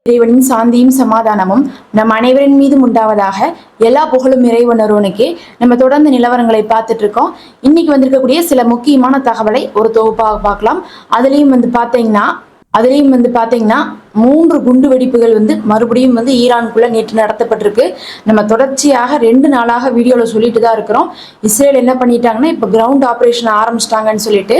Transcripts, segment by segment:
இறைவனின் சாந்தியும் சமாதானமும் நம் அனைவரின் மீதும் உண்டாவதாக. எல்லா புகழும் இறைவனருவனுக்கே. நம்ம தொடர்ந்து நிலவரங்களை பார்த்துட்டு இருக்கோம். இன்னைக்கு வந்திருக்கக்கூடிய சில முக்கியமான தகவலை ஒரு தொகுப்பாக பார்க்கலாம். அதுலேயும் பார்த்தீங்கன்னா 3 குண்டு வெடிப்புகள் மறுபடியும் ஈரானுக்குள்ள நேற்று நடத்தப்பட்டிருக்கு. நம்ம தொடர்ச்சியாக 2 நாளாக வீடியோவில் சொல்லிட்டு தான் இருக்கிறோம். இஸ்ரேல் என்ன பண்ணிட்டாங்கன்னா இப்போ கிரவுண்ட் ஆப்ரேஷன் ஆரம்பிச்சிட்டாங்கன்னு சொல்லிட்டு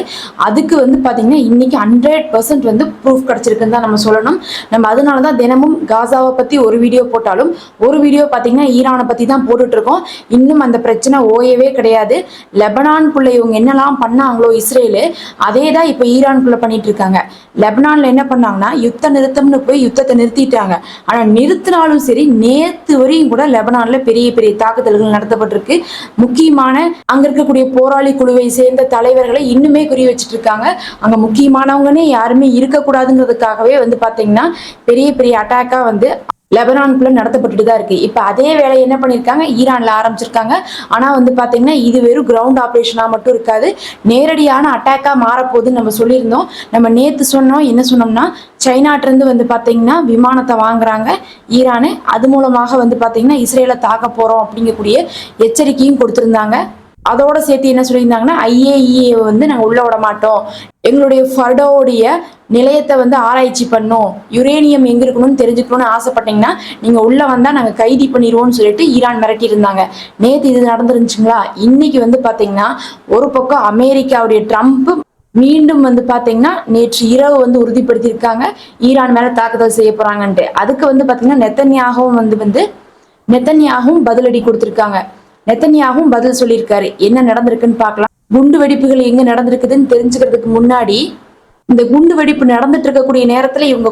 அதுக்கு பார்த்தீங்கன்னா இன்னைக்கு 100% ப்ரூஃப் கிடைச்சிருக்குன்னு தான் நம்ம சொல்லணும். நம்ம அதனால தான் தினமும் காசாவை பற்றி ஒரு வீடியோ போட்டாலும் ஒரு வீடியோ பார்த்தீங்கன்னா ஈரானை பற்றி தான் போட்டுட்டு இருக்கோம். இன்னும் அந்த பிரச்சனை ஓயவே கிடையாது. லெபனானுக்குள்ள இவங்க என்னெல்லாம் பண்ணாங்களோ இஸ்ரேலு அதே தான் இப்போ ஈரானுக்குள்ள பண்ணிட்டு இருக்காங்க. லெபனான்ல என்ன பண்ணாங்கன்னா யுத்த நிறுத்தம்னு போய் யுத்தத்தை நிறுத்திட்டாங்க. ஆனா நிறுத்தினாலும் சரி நேத்து வரையும் கூட லெபனான்ல பெரிய பெரிய தாக்குதல்கள் நடத்தப்பட்டிருக்கு. முக்கியமான அங்க இருக்கக்கூடிய போராளி குழுவை சேர்ந்த தலைவர்களை இன்னுமே குறி வச்சுட்டு இருக்காங்க. அங்க முக்கியமானவங்கன்னே யாருமே இருக்கக்கூடாதுங்கிறதுக்காகவே பாத்தீங்கன்னா பெரிய பெரிய அட்டாக்கா லெபனானுக்குள்ள நடத்தப்பட்டுட்டு தான் இருக்கு. இப்ப அதே வேலையை என்ன பண்ணிருக்காங்க ஈரான்ல ஆரம்பிச்சிருக்காங்க. ஆனா பாத்தீங்கன்னா இது வெறும் கிரவுண்ட் ஆப்ரேஷனா மட்டும் இருக்காது, நேரடியான அட்டாக்கா மாறப்போகுதுன்னு நம்ம சொல்லியிருந்தோம். நம்ம நேத்து சொன்னோம், என்ன சொன்னோம்னா சைனாட்ட இருந்து பாத்தீங்கன்னா விமானத்தை வாங்குறாங்க ஈரானு, அது மூலமாக பாத்தீங்கன்னா இஸ்ரேலை தாக்க போறோம் அப்படிங்கக்கூடிய எச்சரிக்கையும் கொடுத்திருந்தாங்க. அதோட சேர்த்து என்ன சொல்லியிருந்தாங்கன்னா IAEA நாங்க உள்ள விட மாட்டோம், எங்களுடைய ஃபர்டோடைய நிலையத்தை ஆராய்ச்சி பண்ணோம், யுரேனியம் எங்க இருக்கணும்னு தெரிஞ்சுக்கணும்னு ஆசைப்பட்டீங்கன்னா நீங்க உள்ள வந்தா நாங்க கைதி பண்ணிடுவோம்னு சொல்லிட்டு ஈரான் மிரட்டி இருந்தாங்க. நேத்து இது நடந்துருந்துச்சுங்களா? இன்னைக்கு பாத்தீங்கன்னா ஒரு பக்கம் அமெரிக்காவுடைய ட்ரம்ப் மீண்டும் பாத்தீங்கன்னா நேற்று இரவு உறுதிப்படுத்தியிருக்காங்க ஈரான் மேல தாக்குதல் செய்ய போறாங்கன்ட்டு. அதுக்கு பாத்தீங்கன்னா நெத்தன்யாகவும் பதிலடி கொடுத்திருக்காங்க. நெத்தன்யாகவும் பதில் சொல்லியிருக்காரு. என்ன நடந்திருக்குன்னு பார்க்கலாம். குண்டு வெடிப்புகள் எங்க நடந்திருக்குதுன்னு தெரிஞ்சுக்கிறதுக்கு முன்னாடி இந்த குண்டு வெடிப்பு நடந்துட்டு இருக்கக்கூடிய நேரத்துல இவங்க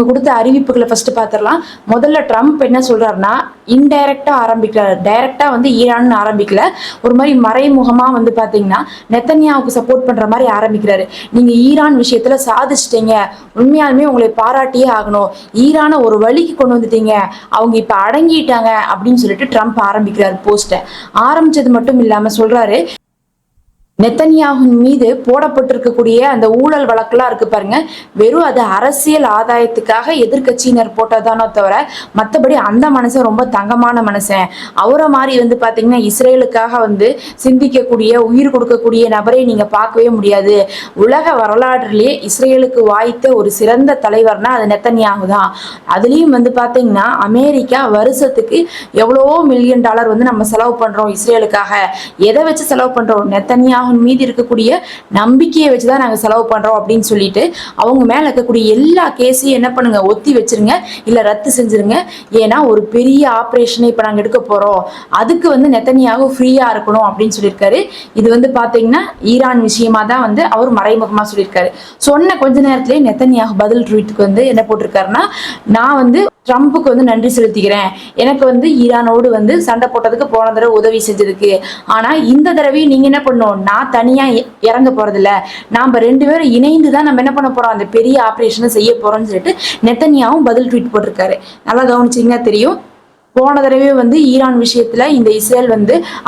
கொடுத்த அறிவிப்புகளை ஃபர்ஸ்ட் பார்த்துடலாம். முதல்ல ட்ரம்ப் என்ன சொல்றாருன்னா இன்டைரக்டா ஆரம்பிக்கிறாரு, டைரக்டா ஈரான் ஆரம்பிக்கல, ஒரு மாதிரி மறைமுகமா பாத்தீங்கன்னா நெத்தன்யாவுக்கு சப்போர்ட் பண்ற மாதிரி ஆரம்பிக்கிறாரு. நீங்க ஈரான் விஷயத்துல சாதிச்சிட்டீங்க, உண்மையாலுமே உங்களை பாராட்டியே ஆகணும், ஈரானை ஒரு வழிக்கு கொண்டு வந்துட்டீங்க, அவங்க இப்ப அடங்கிட்டாங்க அப்படின்னு சொல்லிட்டு ட்ரம்ப் ஆரம்பிக்கிறாரு. போஸ்ட ஆரம்பிச்சது மட்டும் இல்லாம சொல்றாரு நெத்தன்யாஹு மீது போடப்பட்டிருக்கக்கூடிய அந்த ஊழல் வழக்கெல்லாம் இருக்கு பாருங்க, வெறும் அது அரசியல் ஆதாயத்துக்காக எதிர்கட்சியினர் போட்டதானோ தவிர மற்றபடி அந்த மனுஷன் ரொம்ப தங்கமான மனுஷன், அவரை மாதிரி பாத்தீங்கன்னா இஸ்ரேலுக்காக சிந்திக்கக்கூடிய உயிர் கொடுக்கக்கூடிய நபரை நீங்க பார்க்கவே முடியாது. உலக வரலாற்றிலேயே இஸ்ரேலுக்கு வாய்த்த ஒரு சிறந்த தலைவர்னா அது நெத்தன்யாஹு தான். அதுலயும் பாத்தீங்கன்னா அமெரிக்கா வருஷத்துக்கு எவ்வளவோ மில்லியன் டாலர் நம்ம செலவு பண்றோம் இஸ்ரேலுக்காக. எதை வச்சு செலவு பண்றோம்? நெத்தன்யாஹு மீது இருக்கக்கூடிய நம்பிக்கையை வச்சுதான் நாங்க செலவு பண்றோம் அப்படின்னு சொல்லிட்டு அவங்க மேல இருக்கக்கூடிய எல்லா கேஸையும் என்ன பண்ணுங்க, ஒத்தி வச்சிருங்க, இல்ல ரத்து செஞ்சிருங்க. ஏன்னா ஒரு பெரிய ஆபரேஷனை இப்ப நாங்க எடுக்க போறோம், அதுக்கு நெத்தன்யாஹு ஃப்ரீயா இருக்கணும் அப்படின்னு சொல்லியிருக்காரு. இது பாத்தீங்கன்னா ஈரான் விஷயமா தான் அவர் மறைமுகமா சொல்லியிருக்காரு. சொன்ன கொஞ்ச நேரத்திலேயே நெத்தன்யாஹு பதில் ட்வீட்டுக்கு என்ன போட்டிருக்காருன்னா, நான் ட்ரம்புக்கு நன்றி செலுத்திக்கிறேன், எனக்கு ஈரானோடு சண்டை போட்டதுக்கு போன தடவை உதவி செஞ்சதுக்கு. ஆனா இந்த தடவை நீங்க என்ன பண்ணணும், நான் தனியா இறங்க போறதில்ல, நாம 2 பேரும் இணைந்துதான் நம்ம என்ன பண்ண போறோம், அந்த பெரிய ஆபரேஷனை செய்ய போறோம்னு சொல்லிட்டு நெத்தன்யாவும் பதில் ட்வீட் போட்டிருக்காரு. நல்லா கவனிச்சீங்கன்னா தெரியும். போன தடவை ஈரான் விஷயத்துல இந்த இஸ்ரேல்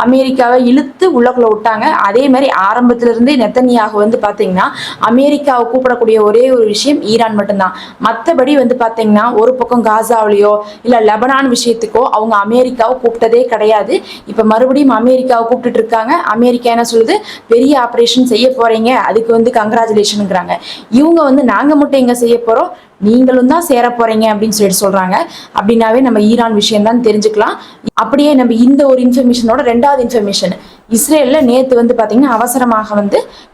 அமெரிக்காவை இழுத்து உள்ளக்குள்ள விட்டாங்க. அதே மாதிரி ஆரம்பத்துல இருந்தே நெத்தன்யாஹு பாத்தீங்கன்னா அமெரிக்காவை கூப்பிடக்கூடிய ஒரே ஒரு விஷயம் ஈரான் மட்டும்தான். மற்றபடி பாத்தீங்கன்னா ஒரு பக்கம் காசாவிலையோ இல்ல லெபனான் விஷயத்துக்கோ அவங்க அமெரிக்காவை கூப்பிட்டதே கிடையாது. இப்ப மறுபடியும் அமெரிக்காவை கூப்பிட்டு இருக்காங்க. அமெரிக்கா என்ன சொல்லுது, பெரிய ஆபரேஷன் செய்ய போறீங்க, அதுக்கு கங்க்ராச்சுலேஷனுங்கிறாங்க. இவங்க நாங்க மட்டும் எங்க செய்ய போறோம், நீங்களும் தான் சேர போறீங்க அப்படின்னு சொல்லிட்டு சொல்றாங்க. அப்படின்னாவே நம்ம ஈரான் விஷயம் தான் தெரிஞ்சுக்கலாம். அப்படியே நம்ம இந்த ஒரு இன்ஃபர்மேஷனோட 2வது இன்ஃபர்மேஷன், இஸ்ரேல்ல நேத்து பாத்தீங்கன்னா அவசரமாக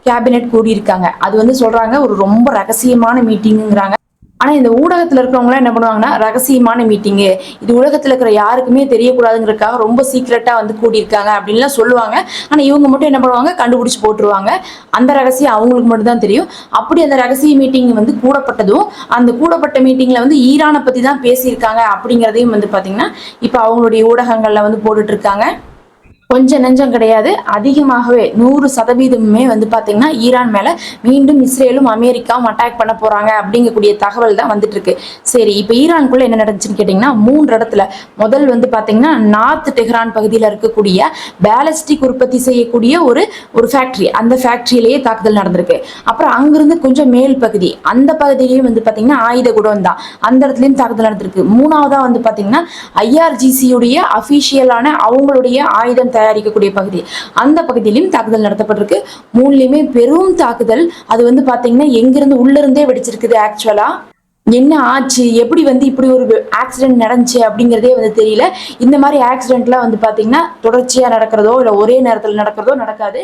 கேபினெட் கூடியிருக்காங்க. அது சொல்றாங்க ஒரு ரொம்ப ரகசியமான மீட்டிங்கிறாங்க. ஆனா இந்த ஊடகத்துல இருக்கிறவங்க என்ன பண்ணுவாங்கன்னா ரகசியமான மீட்டிங்கு, இது உலகத்துல இருக்கிற யாருக்குமே தெரியக்கூடாதுங்கிறதுக்காக ரொம்ப சீக்கிரட்டா கூடியிருக்காங்க அப்படின்லாம் சொல்லுவாங்க. ஆனா இவங்க மட்டும் என்ன பண்ணுவாங்க, கண்டுபிடிச்சு போட்டுருவாங்க. அந்த ரகசியம் அவங்களுக்கு மட்டும் தான் தெரியும். அப்படி அந்த ரகசிய மீட்டிங் கூடப்பட்டதும் அந்த கூடப்பட்ட மீட்டிங்ல ஈரானை பத்தி தான் பேசியிருக்காங்க அப்படிங்கிறதையும் பாத்தீங்கன்னா இப்ப அவங்களுடைய ஊடகங்கள்ல போட்டுட்டு இருக்காங்க. கொஞ்சம் நெஞ்சம் கிடையாது, அதிகமாகவே 100% வந்து பாத்தீங்கன்னா ஈரான் மேல மீண்டும் இஸ்ரேலும் அமெரிக்காவும் அட்டாக் பண்ண போறாங்க அப்படிங்கக்கூடிய தகவல் தான் வந்துட்டு இருக்கு. சரி, இப்ப ஈரானுக்குள்ள என்ன நடந்துச்சுன்னு கேட்டீங்கன்னா 3 இடத்துல முதல் வந்து பாத்தீங்கன்னா நார்த் டெஹ்ரான் பகுதியில் இருக்கக்கூடிய பேலஸ்டிக் உற்பத்தி செய்யக்கூடிய ஒரு ஒரு ஃபேக்டரி, அந்த ஃபேக்டரியிலேயே தாக்குதல் நடந்திருக்கு. அப்புறம் அங்கிருந்து கொஞ்சம் மேல் பகுதி, அந்த பகுதியிலையும் வந்து பாத்தீங்கன்னா ஆயுத குடோன் தான், அந்த இடத்துலயும் தாக்குதல் நடந்திருக்கு. மூணாவதா வந்து பாத்தீங்கன்னா ஐஆர்ஜிசியுடைய அபிஷியலான அவங்களுடைய ஆயுதம் தயாரிக்கக்கூடிய பகுதி, அந்த பகுதியிலும் தாக்குதல் நடத்தப்பட்டிருக்கு. மூணுலயுமே பெரும் தாக்குதல். அது வந்து பாத்தீங்கன்னா எங்கிருந்து உள்ள இருந்தே வெடிச்சிருக்குது. ஆக்சுவலா என்ன ஆச்சு, எப்படி வந்து இப்படி ஒரு ஆக்சிடென்ட் நடந்துச்சு அப்படிங்கிறதே வந்து தெரியல. இந்த மாதிரி ஆக்சிடென்ட்லாம் வந்து பாத்தீங்கன்னா தொடர்ச்சியா நடக்கிறதோ இல்ல ஒரே நேரத்தில் நடக்கிறதோ நடக்காது.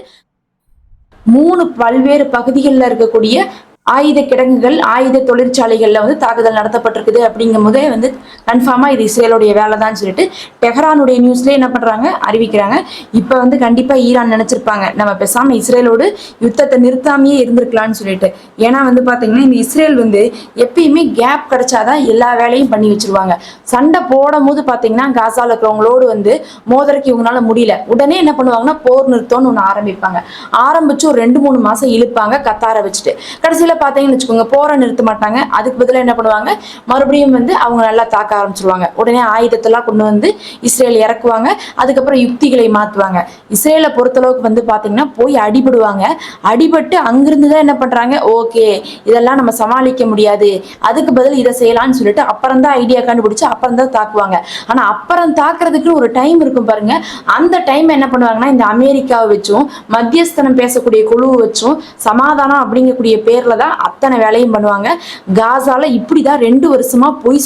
3 பல்வேறு பகுதிகளில் இருக்கக்கூடிய ஆயுத கிடங்குகள், ஆயுத தொழிற்சாலைகள்ல வந்து தாக்குதல் நடத்தப்பட்டிருக்குது. அப்படிங்கும் போதே வந்து கன்ஃபார்மா இது இஸ்ரேலுடைய வேலை தான் சொல்லிட்டு டெஹ்ரானுடைய நியூஸ்ல என்ன பண்றாங்க, அறிவிக்கிறாங்க. இப்ப வந்து கண்டிப்பா ஈரான் நினைச்சிருப்பாங்க நம்ம பேசாம இஸ்ரேலோடு யுத்தத்தை நிறுத்தாமையே இருந்திருக்கலாம்னு சொல்லிட்டு. ஏன்னா வந்து பாத்தீங்கன்னா இந்த இஸ்ரேல் வந்து எப்பயுமே கேப் கிடைச்சாதான் எல்லா வேலையும் பண்ணி வச்சிருவாங்க. சண்டை போடும் போது பாத்தீங்கன்னா காசால இருக்கிறவங்களோடு வந்து மோதறக்கு இவங்களால முடியல, உடனே என்ன பண்ணுவாங்கன்னா போர் நிறுத்தம்னு ஒண்ணு ஆரம்பிப்பாங்க. ஆரம்பிச்சு ஒரு 2-3 மாசம் இழுப்பாங்க கத்தாரை வச்சுட்டு. கடைசியில பாத்தீங்கன்னு வச்சுக்கோங்க போரை நிறுத்த மாட்டாங்க. அதுக்கு பதிலா என்ன பண்ணுவாங்க, மறுபடியும் வந்து அவங்க நல்லா தாக்க ஆரம்பிச்சிருவாங்க. உடனே ஆயுதத்தெல்லாம் கொண்டு வந்து இஸ்ரேல் இறக்குவாங்க. அதுக்கப்புறம் யுக்திகளை மாத்துவாங்க. இஸ்ரேலை பொறுத்தளவுக்கு வந்து பாத்தீங்கன்னா போய் அடிபடுவாங்க. அடிபட்டு அங்கிருந்து தான் என்ன பண்றாங்க, ஓகே இதெல்லாம் நம்ம சமாளிக்க முடியாது, அதுக்கு பதில் இதை செய்யலாம்னு சொல்லிட்டு அப்புறம் தான் ஐடியா கண்டுபிடிச்சு அப்புறம் தான் தாக்குவாங்க. ஆனா அப்புறம் தாக்குறதுக்கு ஒரு டைம் இருக்கும் பாருங்க. அந்த டைம் என்ன பண்ணுவாங்கன்னா இந்த அமெரிக்காவை வச்சும் மத்தியஸ்தனம் பேசக்கூடிய குழுவை வச்சும் சமாதானம் அப்படிங்கக்கூடிய பேர்ல தான் அத்தனை வேலையும் பண்ணுவாங்க. காசால இப்படிதான் 2 வருஷமா பொய்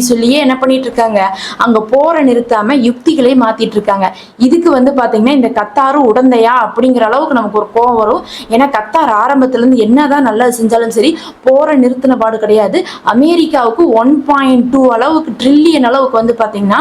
சொல்லியே என்ன பண்ணிட்டு இருக்காங்க, அங்க போற நிறுத்தாம யுக்திகளை மாத்திட்டு இருக்காங்க. இதுக்கு வந்து பாத்தீங்கன்னா இந்த கத்தாரும் உடந்தையா அப்படிங்கிற அளவுக்கு நமக்கு ஒரு கோவம் வரும். ஏன்னா கத்தார் ஆரம்பத்துல இருந்து என்னதான் நல்லது செஞ்சாலும் சரி போற நிறுத்தின பாடு கிடையாது. அமெரிக்காவுக்கு 1.2 அளவுக்கு ட்ரில்லியன் அளவுக்கு வந்து பாத்தீங்கன்னா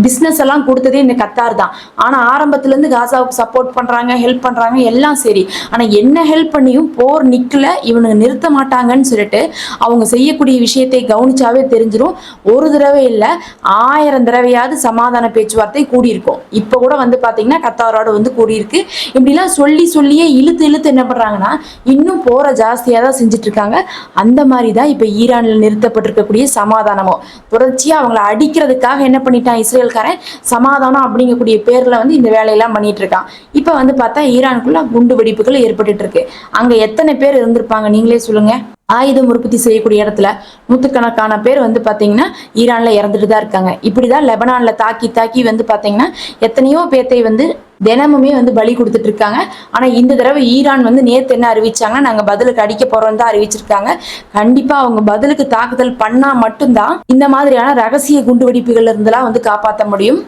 பிசினஸ் எல்லாம் கொடுத்ததே இந்த கத்தார் தான். ஆனா ஆரம்பத்துல இருந்து காசாவுக்கு சப்போர்ட் பண்றாங்க, ஹெல்ப் பண்றாங்க, எல்லாம் சரி. ஆனா என்ன ஹெல்ப் பண்ணியும் போர் நிக்கல, இவனுங்க நிறுத்த மாட்டாங்கன்னு சொல்லிட்டு அவங்க செய்யக்கூடிய விஷயத்தை கவனிச்சாவே தெரிஞ்சிடும். ஒரு தடவை இல்ல 1000 தடவையாவது சமாதான பேச்சுவார்த்தை கூடியிருக்கும். இப்ப கூட வந்து பாத்தீங்கன்னா கத்தாரோட வந்து கூடியிருக்கு. இப்படிலாம் சொல்லியே இழுத்து என்ன பண்றாங்கன்னா இன்னும் போற ஜாஸ்தியா தான் செஞ்சுட்டு இருக்காங்க. அந்த மாதிரி தான் இப்ப ஈரான்ல நிறுத்தப்பட்டிருக்கக்கூடிய சமாதானமும் தொடர்ச்சியா அவங்களை அடிக்கிறதுக்காக என்ன பண்ணிட்டான் இஸ்ரேல்காரன், சமாதானம் அப்படிங்கக்கூடிய பேர்ல வந்து இந்த வேலையெல்லாம் பண்ணிட்டு இருக்கான். இப்ப வந்து பார்த்தா ஈரானுக்குள்ள குண்டு வெடிப்புகள் ஏற்பட்டு இருக்கு. அங்க எத்தனை பேர் இருந்திருப்பாங்க நீங்களே சொல்லுங்க. ஆயுதம் உற்பத்தி செய்யக்கூடிய இடத்துல நூற்றுக்கணக்கான பேர் வந்து பாத்தீங்கன்னா ஈரான்ல இறந்துட்டு தான் இருக்காங்க. இப்படிதான் லெபனான்ல தாக்கி வந்து பாத்தீங்கன்னா எத்தனையோ பேர்த்தை வந்து தினமுமே வந்து பலி கொடுத்துட்டு இருக்காங்க. ஆனா இந்த தடவை ஈரான் வந்து நேத்து என்ன அறிவிச்சாங்கன்னா நாங்க பதிலுக்கு அடிக்க போறோம் தான் அறிவிச்சிருக்காங்க. கண்டிப்பா அவங்க பதிலுக்கு தாக்குதல் பண்ணா மட்டும்தான் இந்த மாதிரியான ரகசிய குண்டுவெடிப்புகள்ல இருந்தெல்லாம் வந்து காப்பாற்ற முடியும்.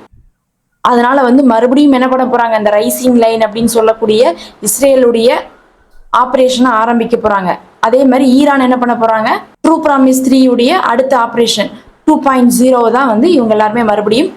அதனால வந்து மறுபடியும் என்ன பண்ண போறாங்க, இந்த ரைசிங் லைன் அப்படின்னு சொல்லக்கூடிய இஸ்ரேலுடைய ஆபரேஷனை ஆரம்பிக்க போறாங்க. அதே மாதிரி ஈரான் என்ன பண்ண போறாங்க, ட்ரூ ப்ராமிஸ் 3 உடைய அடுத்த ஆபரேஷன் 2.0 தான் வந்து இவங்க எல்லாருமே மறுபடியும்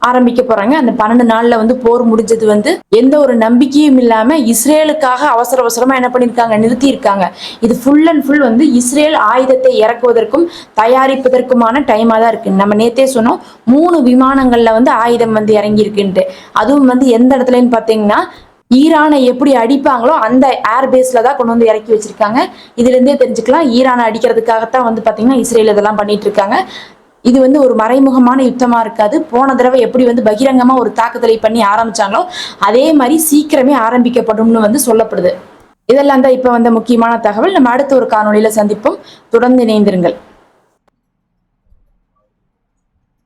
ஆரம்பிக்க போறாங்க. அந்த 12 நாள்ல வந்து போர் முடிஞ்சது வந்து எந்த ஒரு நம்பிக்கையும் இல்லாம இஸ்ரேலுக்காக அவசரமா என்ன பண்ணிருக்காங்க, நிறுத்தி இருக்காங்க. இது ஃபுல் அண்ட் ஃபுல் வந்து இஸ்ரேல் ஆயுதத்தை இறக்குவதற்கும் தயாரிப்பதற்குமான டைமா தான் இருக்கு. நம்ம நேத்தே சொன்னோம் 3 விமானங்கள்ல வந்து ஆயுதம் வந்து இறங்கி இருக்குன்ட்டு. அதுவும் வந்து எந்த இடத்துலன்னு பாத்தீங்கன்னா ஈரானை எப்படி அடிப்பாங்களோ அந்த ஏர்பேஸ்ல தான் கொண்டு வந்து இறக்கி வச்சிருக்காங்க. இதுல இருந்தே தெரிஞ்சுக்கலாம் ஈரானை அடிக்கிறதுக்காகத்தான் வந்து பாத்தீங்கன்னா இஸ்ரேல் இதெல்லாம் பண்ணிட்டு இருக்காங்க. இது வந்து ஒரு மறைமுகமான யுத்தமா இருக்காது. போன தடவை எப்படி வந்து பகிரங்கமா ஒரு தாக்குதலை பண்ணி ஆரம்பிச்சாங்களோ அதே மாதிரி சீக்கிரமே ஆரம்பிக்கப்படும்னு வந்து சொல்லப்படுது. இதெல்லாம் தான் இப்ப வந்த முக்கியமான தகவல். நம்ம அடுத்த ஒரு காணொளியில சந்திப்போம். தொடர்ந்து இணைந்திருங்கள்.